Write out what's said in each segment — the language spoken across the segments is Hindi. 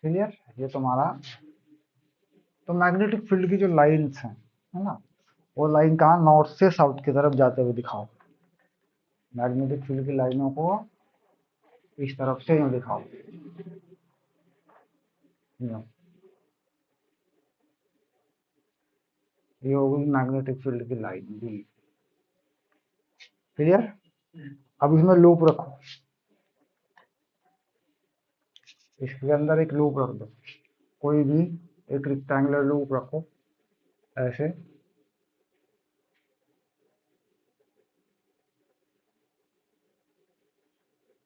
क्लियर? ये तुम्हारा तो मैग्नेटिक फील्ड की जो लाइंस हैं, है ना, वो लाइन कहाँ, नॉर्थ से साउथ की तरफ जाते हुए दिखाओ। मैग्नेटिक फील्ड की लाइनों को इस तरफ से यूं दिखाओ, यूं। ये होगी मैग्नेटिक फील्ड की लाइन बी। क्लियर? अब इसमें लूप रखो, इसके अंदर एक लूप रख दो, कोई भी एक रेक्टेंगुलर लूप रखो ऐसे।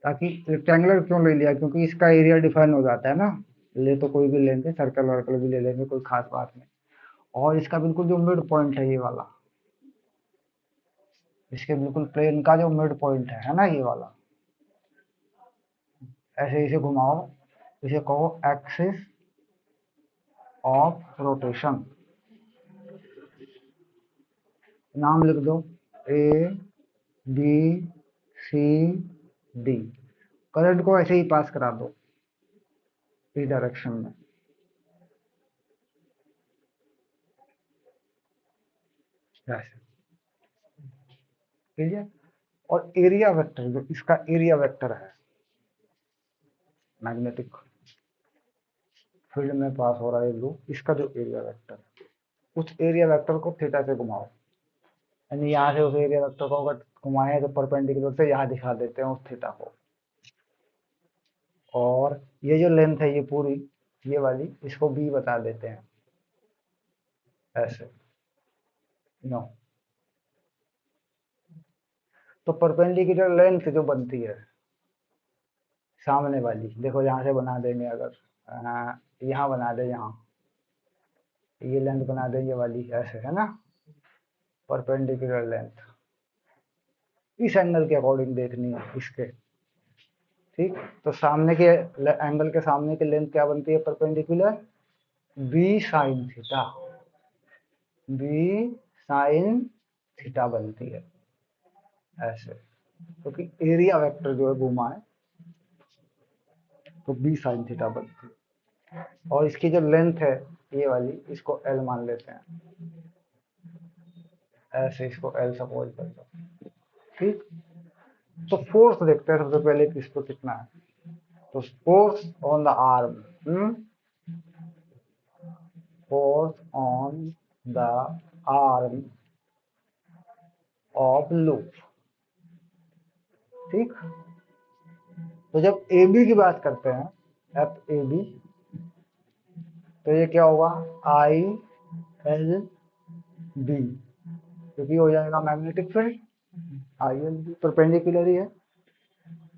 ताकि रेक्टेंगुलर क्यों ले लिया, क्योंकि इसका एरिया डिफाइन हो जाता है ना। ले तो कोई भी लेंगे, सर्कल वर्कल भी ले लेंगे, कोई खास बात नहीं। और इसका बिल्कुल जो मिड पॉइंट है ये वाला, इसके बिल्कुल प्लेन का जो मिड पॉइंट है ना, ये वाला, ऐसे इसे घुमाओ, इसे कहो एक्सिस ऑफ रोटेशन। नाम लिख दो, A B C D. Current को ऐसे ही पास करा दो इस डायरेक्शन में, ऐसे। क्लियर? और एरिया वेक्टर, जो इसका एरिया वेक्टर है मैग्नेटिक फील्ड में पास हो रहा है लूप, इसका जो एरिया वेक्टर है, उस एरिया वेक्टर को थीटा से घुमाओ। यानी यहाँ से उस एरिया वेक्टर को अगर घुमाए तो परपेंडिकुलर से यहाँ दिखा देते हैं उस थीटा को। और ये जो लेंथ है ये पूरी, ये वाली, इसको बी बता देते हैं ऐसे। नो, तो परपेंडिकुलर लेंथ जो बनती है सामने वाली, देखो यहाँ से बना देंगे अगर, यहाँ बना दे, यहाँ ये लेंथ बना दे, ये वाली ऐसे, है ना, परपेंडिकुलर लेंथ इस एंगल के अकॉर्डिंग देखनी है इसके। ठीक, तो सामने के एंगल के सामने की लेंथ क्या बनती है perpendicular, B sine theta, B sine theta बनती है ऐसे, क्योंकि तो एरिया वेक्टर जो है घुमा है तो बी साइन थीटा बनती है। और इसकी जो लेंथ है ये वाली, इसको एल मान लेते हैं ऐसे, इसको एल सपोज कर दो। ठीक, तो फोर्स देखते हैं सबसे पहले कि इस पर कितना है। तो force on the arm, force on the arm of loop। ठीक, तो जब ए बी की बात करते हैं, एफ ए बी, तो ये क्या होगा, आई एल बी, क्योंकि हो जाएगा magnetic field, I L B perpendicular ही है,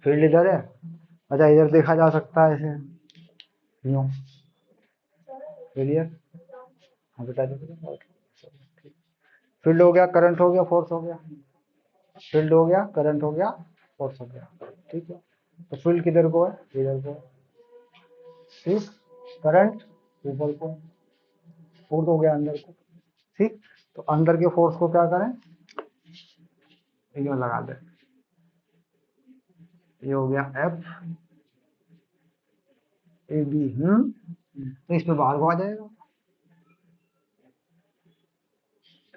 फील्ड इधर है। अच्छा, इधर देखा जा सकता है ऐसे, यूं। क्लियर? हाँ बता दो। फील्ड हो गया, करंट हो गया, फोर्स हो गया, फील्ड हो गया, करंट हो गया, फोर्स हो गया। ठीक है, तो फील्ड किधर को है, इधर को। ठीक, करंट ऊपर को, फोर्स हो गया अंदर को। ठीक, तो अंदर के फोर्स को क्या करें, ये लगा दे, ये हो गया एफ ए बी। तो इसमें बाहर को आ जाएगा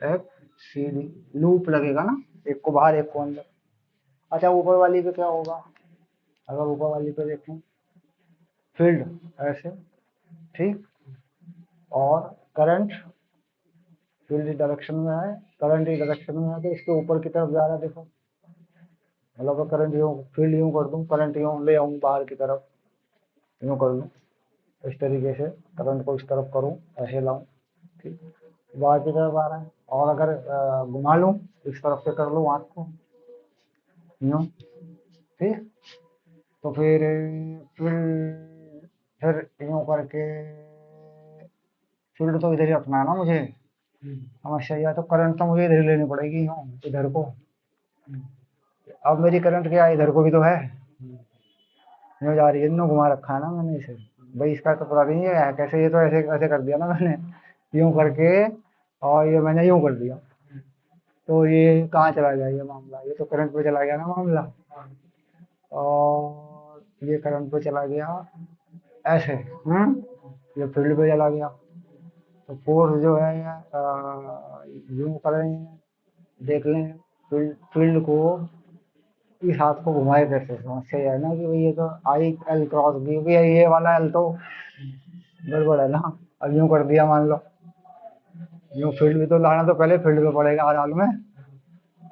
एफ सी डी, लूप लगेगा ना, एक को बाहर एक को अंदर। अच्छा, ऊपर वाली पे क्या होगा, अगर ऊपर वाली पे देखें, फील्ड ऐसे, ठीक, और करंट फील्ड इस डायरेक्शन में है, करंट इस डायरेक्शन में है, तो इसके ऊपर की तरफ जा रहा है। देखो, मतलब करंट यूं, फील्ड यूं कर दूं, करंट यूं ले आऊं बाहर की तरफ, यूं कर लूं, इस तरीके से करंट को इस तरफ करूं, ऐसे लाऊं, ठीक, बाहर की तरफ आ रहा है। और अगर घुमा लूं, इस तरफ से कर लूं हाथ को, यूं। ठीक, तो फिर यूं करके, फील्ड तो इधर ही रखना है ना मुझे, समस्या यह तो करंट तो मुझे इधर ही लेनी पड़ेगी, यूं इधर को। अब मेरी करंट क्या इधर को भी तो है, यूं जा रही है, यूं घुमा रखा है ना मैंने इसे। भाई इसका तो पता नहीं है कैसे, ये तो ऐसे ऐसे कर दिया ना मैंने, यूं करके, और ये मैंने यूं कर दिया, तो ये कहाँ चला गया ये मामला, ये तो करंट पे चला गया ना मामला। और ये करंट पे चला गया ऐसे, ये फील्ड पे चला गया। तो फोर्स जो है यूं करेंगे, देख लें फील्ड फील्ड को इस हाथ को घुमाए कैसे, समस्या ये है ना कि भाई ये तो आई एल क्रॉस बी, भैया ये वाला एल तो गड़बड़ है ना। अब यूं कर दिया मान लो, यूं फील्ड भी तो लाना तो पहले फील्ड पे पड़ेगा हर हाल में।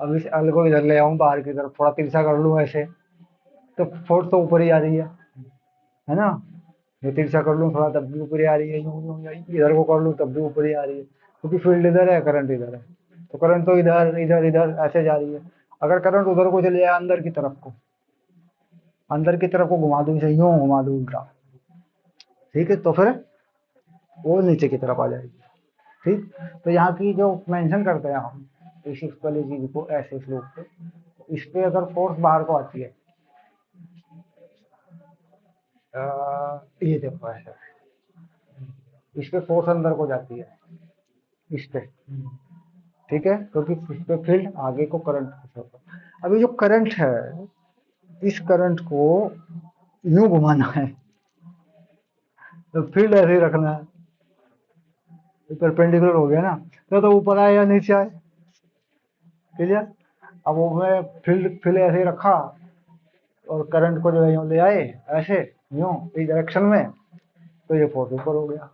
अब इस एल को इधर ले आऊं बाहर की तरफ, थोड़ा तिरछा कर लूं ऐसे, तो फोर्स तो ऊपर ही आ रही है ना। ये तिरछा कर लूं थोड़ा तब भी ऊपर ही आ रही है, यूं यूं इधर को कर लूं तब भी ऊपर ही आ रही है, क्योंकि फील्ड इधर है करंट इधर है। तो करंट तो इधर इधर इधर ऐसे जा रही है। अगर करंट उधर को चले जाए अंदर की तरफ को, अंदर की तरफ को घुमा दूं, इसे यूं घुमा दूं उल्टा, ठीक है, तो फिर वो नीचे की तरफ आ जाएगी। ठीक, तो यहाँ की जो मेंशन करते हैं हम इस वाली चीज को ऐसे स्लोप पे, इस पे अगर फोर्स बाहर को आती है, ये देखो ऐसे, इस पे फोर्स अंदर को जाती है इस पे, ठीक है, क्योंकि इस पे फील्ड आगे को करंट होगा। अभी जो करंट है, इस करंट को यूं घुमाना है, तो फील्ड ऐसे ही रखना है, परपेंडिकुलर हो गया ना, तो ऊपर आए या नीचे आए, क्लियर। अब वो मैं फील्ड फील्ड ऐसे ही रखा और करंट को जो है यूं ले आए ऐसे, यूं इस डायरेक्शन में, तो ये फोर्स ऊपर हो गया।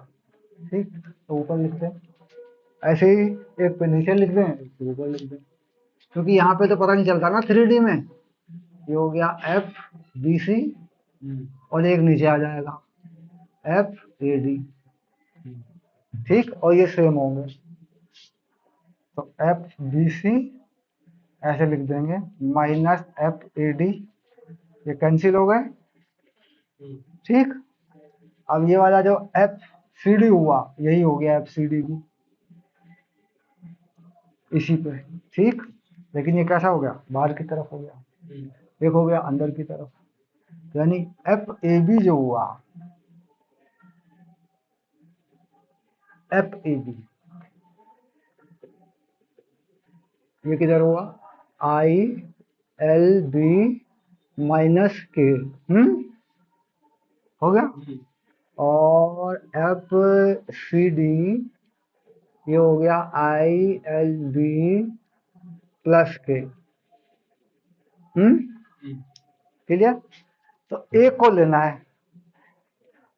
ठीक, तो ऊपर लिखते हैं ऐसे ही, एक पे नीचे लिख दें, एक पे ऊपर लिख दें, क्योंकि यहाँ पे तो पता नहीं चलता ना 3D में। ये हो गया एफ बी सी और एक नीचे आ जाएगा एफ ए डी, ठीक, और ये सेम होंगे, तो एफ बी सी ऐसे लिख देंगे माइनस एफ ए डी, ये कैंसिल हो गए, ठीक। अब ये वाला जो एफ सी डी हुआ, यही हो गया एफ सी डी भी इसी पे, ठीक। लेकिन ये कैसा हो गया, बाहर की तरफ हो गया, एक हो गया अंदर की तरफ, यानी एफ ए बी जो हुआ, एफ ए बी ये किधर हुआ, आई एल बी माइनस के, हो गया। और एफ सी डी ये हो गया आई एल बी प्लस के, क्लियर। तो एक को लेना है,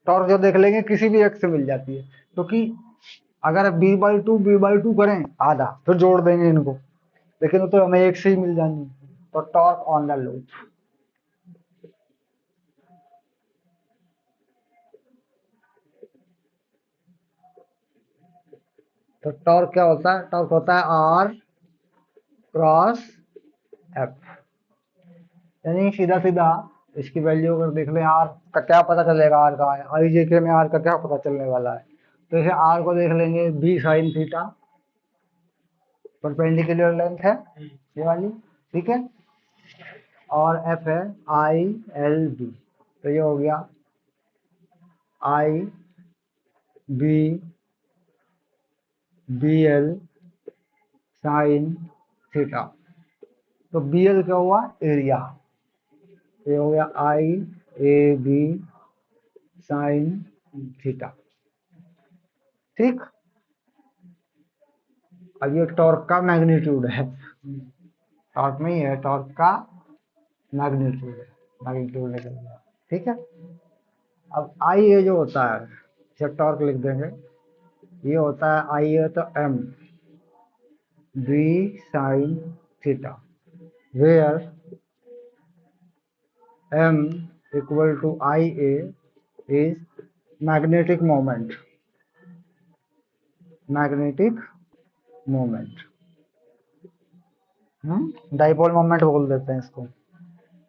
टॉर्क जो देख लेंगे किसी भी एक से मिल जाती है, क्योंकि अगर b/2 करें आधा, फिर जोड़ देंगे इनको, लेकिन तो हमें एक से ही मिल जानी, तो टॉर्क ऑन द लूप, तो टॉर्क क्या होता है, टॉर्क होता है आर क्रॉस एफ, यानी सीधा सीधा इसकी वैल्यू अगर देख लें, आर का क्या पता चलेगा, आर का है, आई जे के में आर का क्या पता चलने वाला है, तो इसे आर को देख लेंगे B sine theta, perpendicular length है ये वाली, ठीक है, और एफ है आई एल बी, तो ये हो गया I B B L sine theta, तो बी एल क्या हुआ, एरिया, ये हो गया I A B sine theta, ठीक। अब ये टॉर्क का मैग्नीट्यूड है, टॉर्क में ही है, टॉर्क का मैग्नीट्यूड है, मैग्नीट्यूड निकल गया, ठीक है। अब आई ए जो होता है, जब टॉर्क लिख देंगे, ये होता है आई ए तो M B sine theta, where m equal to ia is magnetic moment, magnetic moment, dipole moment बोल देते हैं इसको।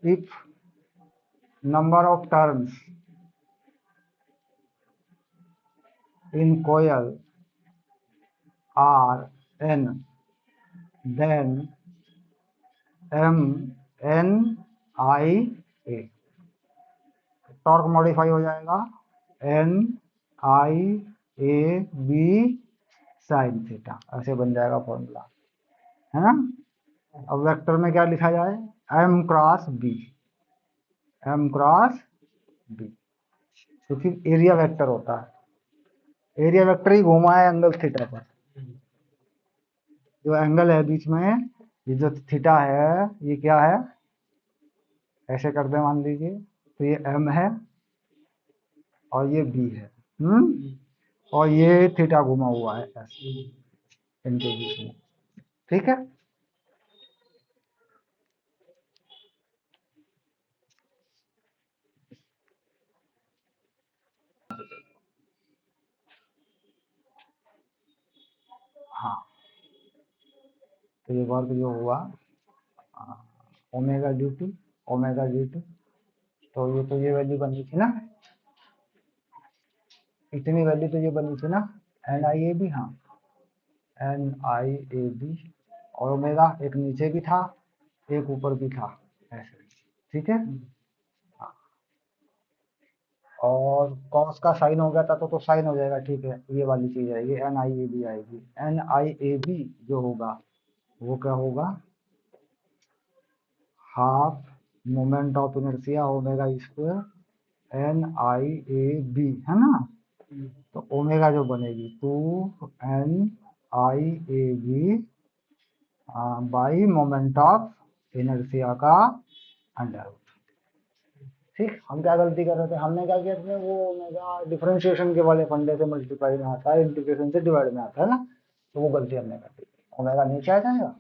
If number of turns in coil are n, then m n i a, torque modify हो जाएगा n i a b sine theta, ऐसे बन जाएगा फॉर्मूला, है ना। अब वेक्टर में क्या लिखा जाए, m cross b, m cross B, क्योंकि एरिया वेक्टर होता है, एरिया वेक्टर ही घूमा है एंगल थीटा पर। जो एंगल है बीच में, ये जो थीटा है ये क्या है, ऐसे कर दे मान लीजिए, तो ये एम है और ये बी है, और ये थीटा घुमा हुआ है ऐसे इनके बीच में, ठीक है। हाँ, तो ये वर्ग जो हुआ omega D T, omega D T, तो ये वैल्यू बनी थी ना, इतनी वैल्यू तो ये बनी थी ना, एन आई ए बी, हाँ एन आई ए बी, और ओमेगा एक नीचे भी था एक ऊपर भी था ऐसे, ठीक है। और कॉस का साइन हो गया था तो साइन हो जाएगा, ठीक है, ये वाली चीज है, ये एन आई ए बी आएगी, एन आई ए बी जो होगा वो क्या होगा, half moment of inertia omega square N I A B, है ना। तो ओमेगा जो बनेगी 2 N I A B by moment of inertia का अंडर। ठीक, हम क्या गलती कर रहे थे, हमने क्या किया था, वो ओमेगा डिफरेंशिएशन के वाले फंडे से मल्टीप्लाई में आता है, इंटीग्रेशन से डिवाइड में आता है ना, तो वो गलती हमने कर दी। ओमेगा नीचे आ जाएगा,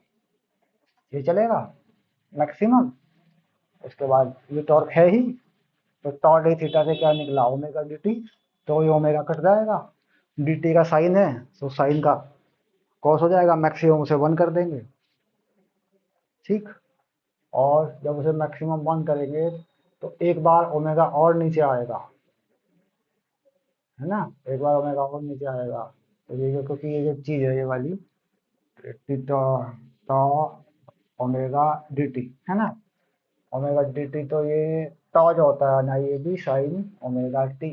ये चलेगा मैक्सिमम, उसके बाद ये टॉर्क है ही, तो टॉर्क डी थीटा से क्या निकला ओमेगा डी टी, तो ये ओमेगा कट जाएगा, डी टी का साइन है तो साइन का कॉस हो जाएगा, मैक्सिमम उसे 1 कर देंगे, ठीक। और जब उसे मैक्सिमम 1 करेंगे तो एक बार ओमेगा और नीचे आएगा, है ना, एक बार ओमेगा और नीचे आएगा, तो ये जो, क्योंकि ये जो चीज है ये वाली टीटा टॉ ओमेगा डी टी, है ना, ओमेगा डी टी, तो ये टॉ जो होता है ना, ये भी साइन ओमेगा टी,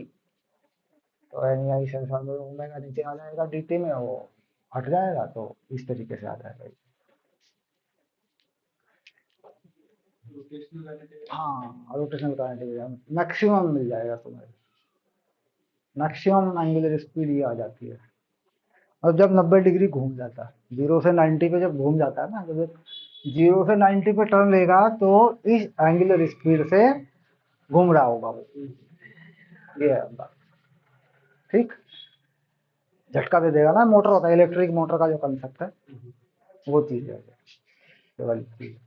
तो एन आई से ओमेगा नीचे आ जाएगा डी टी में, वो हट जाएगा, तो इस तरीके से आ जाएगा। हाँ, रोटेशनल काइनेटिक मैक्सिमम मिल जाएगा तुम्हें, मैक्सिमम एंगुलर स्पीड ये आ जाती है। और जब 90 डिग्री घूम जाता है, 0 से 90 पे जब घूम जाता है ना, जब 0 से 90 पे टर्न लेगा तो इस एंगुलर स्पीड से घूम रहा होगा वो, ये है बात, ठीक। झटका दे देगा ना, मोटर होता है, इलेक्ट्रिक मोटर का जो कंसेप्ट है वो चीज है, ये वाली चीज।